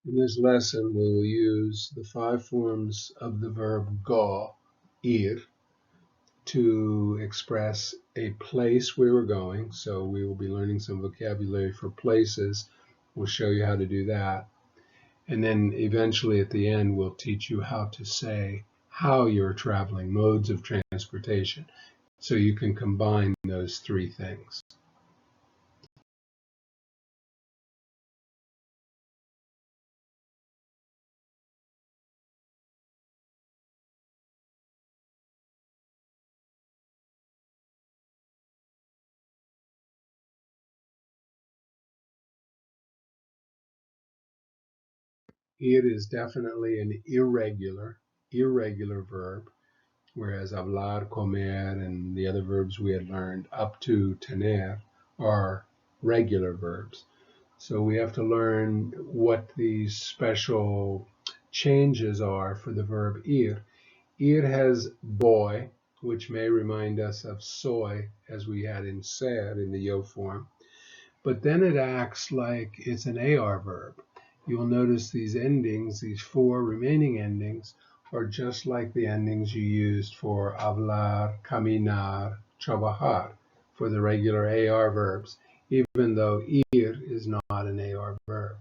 In this lesson, we will use the 5 forms of the verb go, ir, to express a place where we're going. So we will be learning some vocabulary for places. We'll show you how to do that. And then eventually at the end, we'll teach you how to say how you're traveling, modes of transportation. So you can combine those 3 things. It is definitely an irregular verb, whereas hablar, comer, and the other verbs we had learned up to tener are regular verbs. So we have to learn what these special changes are for the verb ir. Ir has boy, which may remind us of soy, as we had in ser in the yo form. But then it acts like it's an AR verb. You will notice these endings, these 4 remaining endings, are just like the endings you used for hablar, caminar, trabajar, for the regular AR verbs, even though ir is not an AR verb.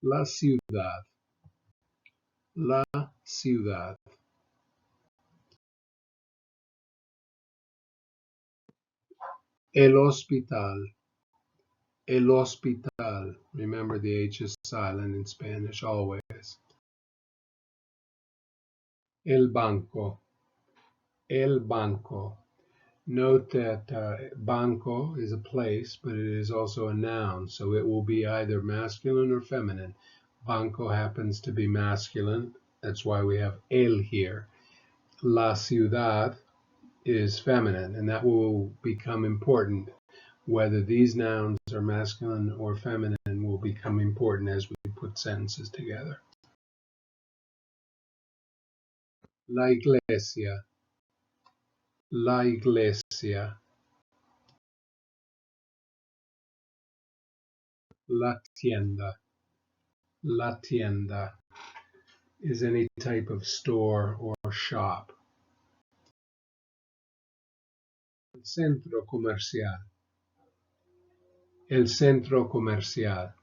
La ciudad, la ciudad. El hospital, el hospital. Remember the H is silent in Spanish always. El banco, el banco. Note that banco is a place, but it is also a noun, so it will be either masculine or feminine. Banco happens to be masculine, that's why we have el here. La ciudad is feminine, and that will become important. Whether these nouns are masculine or feminine will become important as we put sentences together. La iglesia, la iglesia. La tienda, la tienda is any type of store or shop. El centro comercial, el centro comercial.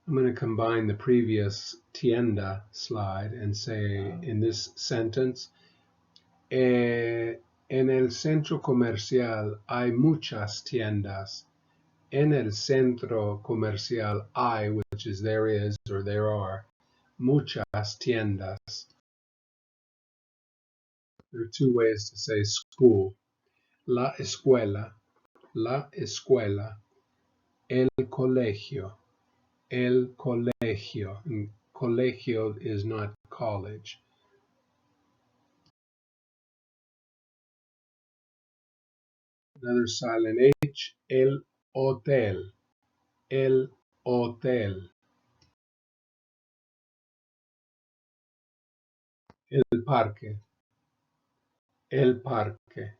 I'm going to combine the previous tienda slide and say in this sentence, en el centro comercial hay muchas tiendas. En el centro comercial hay, which is there is or there are, muchas tiendas. There are 2 ways to say school. La escuela, el colegio, el colegio. And colegio is not college. Another silent H, el hotel, el hotel, el parque, el parque,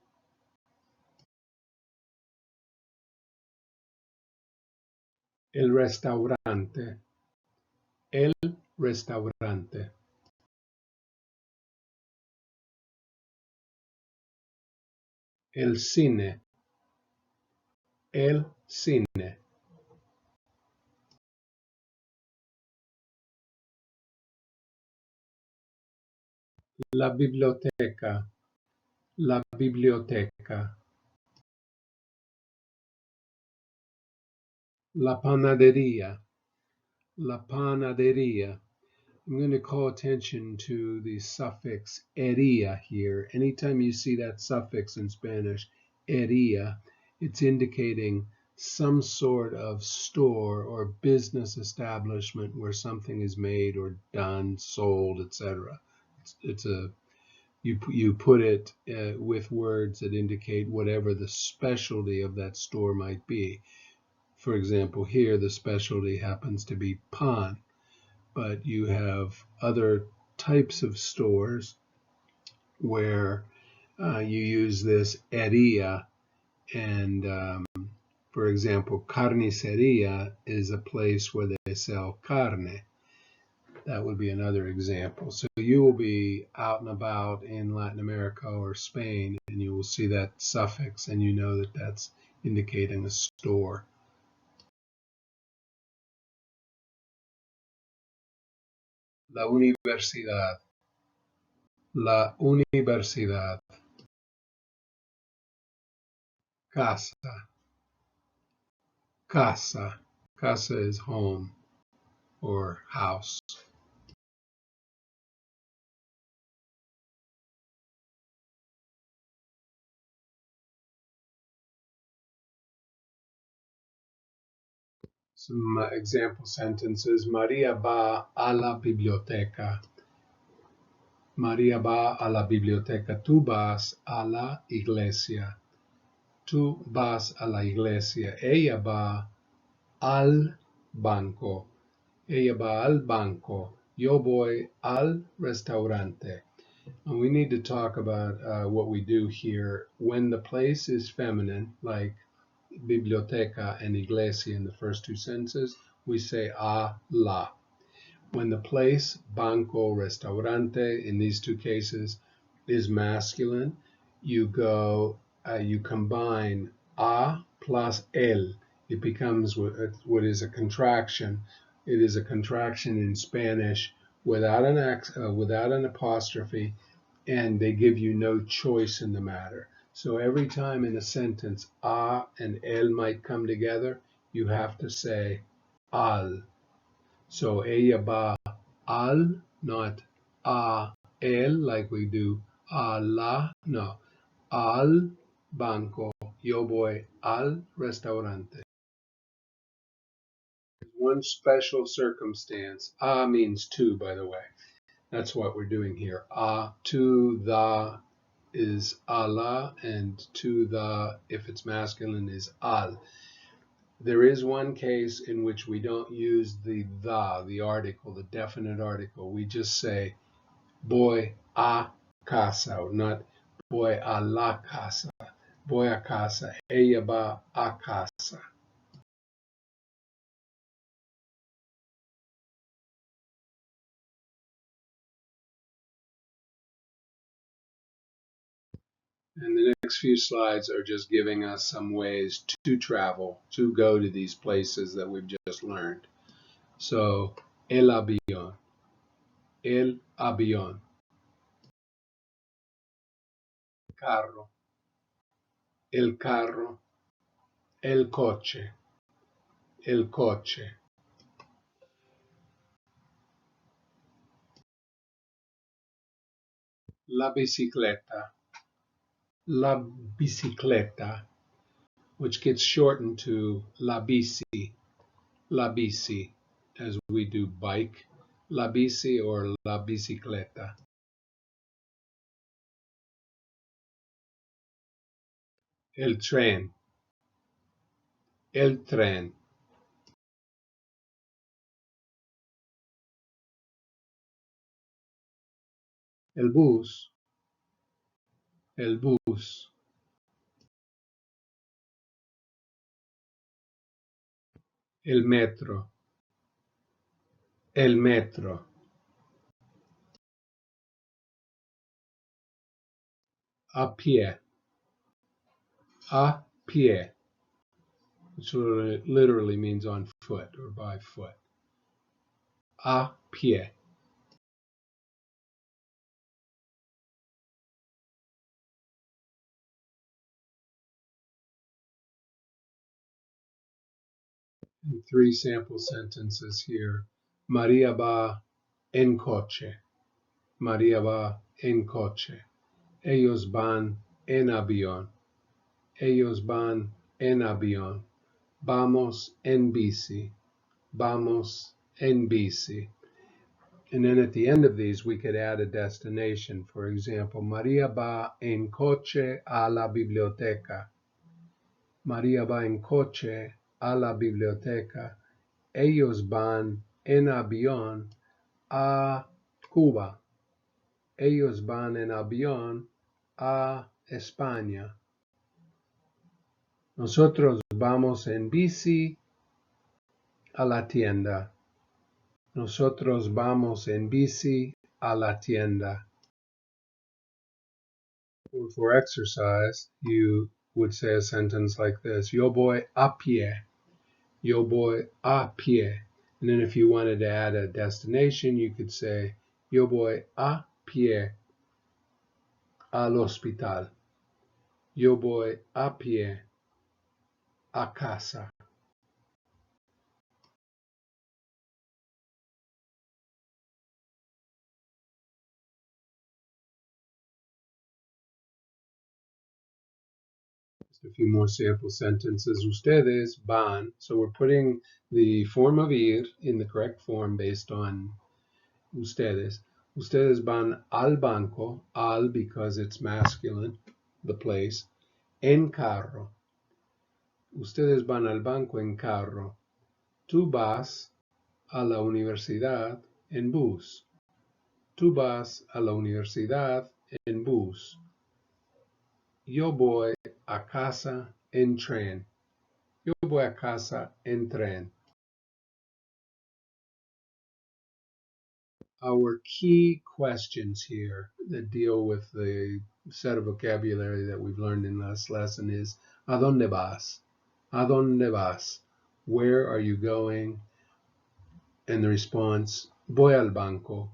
el restaurante, el restaurante, el cine, el cine, la biblioteca, la biblioteca, la panaderia, la panaderia. I'm going to call attention to the suffix eria here. Anytime you see that suffix in Spanish, eria, it's indicating some sort of store or business establishment where something is made or done, sold, etc. It's a you put it with words that indicate whatever the specialty of that store might be. For example, here the specialty happens to be pan, but you have other types of stores where you use this eria, and for example, carniceria is a place where they sell carne. That would be another example. So you will be out and about in Latin America or Spain, and you will see that suffix, and you know that that's indicating a store. La universidad, la universidad, casa, casa, casa is home or house. Some example sentences. María va a la biblioteca. María va a la biblioteca. Tú vas a la iglesia. Tú vas a la iglesia. Ella va al banco. Ella va al banco. Yo voy al restaurante. And we need to talk about what we do here. When the place is feminine, like biblioteca and iglesia in the first two sentences, we say a la. When the place, banco, restaurante, in these two cases, is masculine, you you combine a plus el. It becomes what is a contraction. It is a contraction in Spanish without without an apostrophe, and they give you no choice in the matter. So every time in a sentence a and el might come together, you have to say al. So ella va al, not a el, like we do a la, no, al banco. Yo voy al restaurante. One special circumstance. A means to, by the way. That's what we're doing here. A, to, the is a la, and to the, if it's masculine, is al. There is one case in which we don't use the article, the definite article. We just say voy a casa, not voy a la casa. Voy a casa. Ella va a casa. And the next few slides are just giving us some ways to travel, to go to these places that we've just learned. So, el avión, el avión, carro, el carro, el coche, el coche, la bicicleta, which gets shortened to la bici, as we do bike, la bici or la bicicleta. El tren, El tren. El bus. El bus. El metro. El metro. A pie. A pie. Which literally means on foot or by foot. A pie. And 3 sample sentences here. María va en coche. María va en coche. Ellos van en avión. Ellos van en avión. Vamos en bici. Vamos en bici. And then at the end of these, we could add a destination. For example, María va en coche a la biblioteca. María va en coche a la biblioteca. Ellos van en avión a Cuba. Ellos van en avión a España. Nosotros vamos en bici a la tienda. Nosotros vamos en bici a la tienda. For exercise, you would say a sentence like this. Yo voy a pie. Yo voy a pie. And then if you wanted to add a destination, you could say, yo voy a pie al hospital. Yo voy a pie a casa. Just a few more sample sentences. Ustedes van. So we're putting the form of ir in the correct form based on ustedes. Ustedes van al banco, al because it's masculine, the place, en carro. Ustedes van al banco en carro. Tú vas a la universidad en bus. Tú vas a la universidad en bus. Yo voy a casa en tren. Yo voy a casa en tren. Our key questions here that deal with the set of vocabulary that we've learned in this lesson is ¿A dónde vas? ¿A dónde vas? Where are you going? And the response, voy al banco.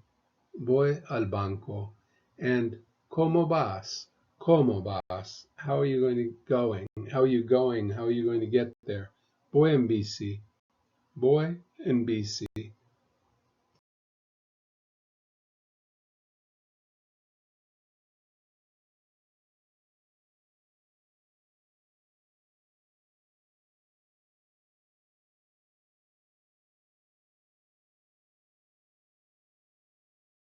Voy al banco. And ¿Cómo vas? ¿Cómo vas? How are you going? How are you going? How are you going to get there? Voy en bici. Voy en bici.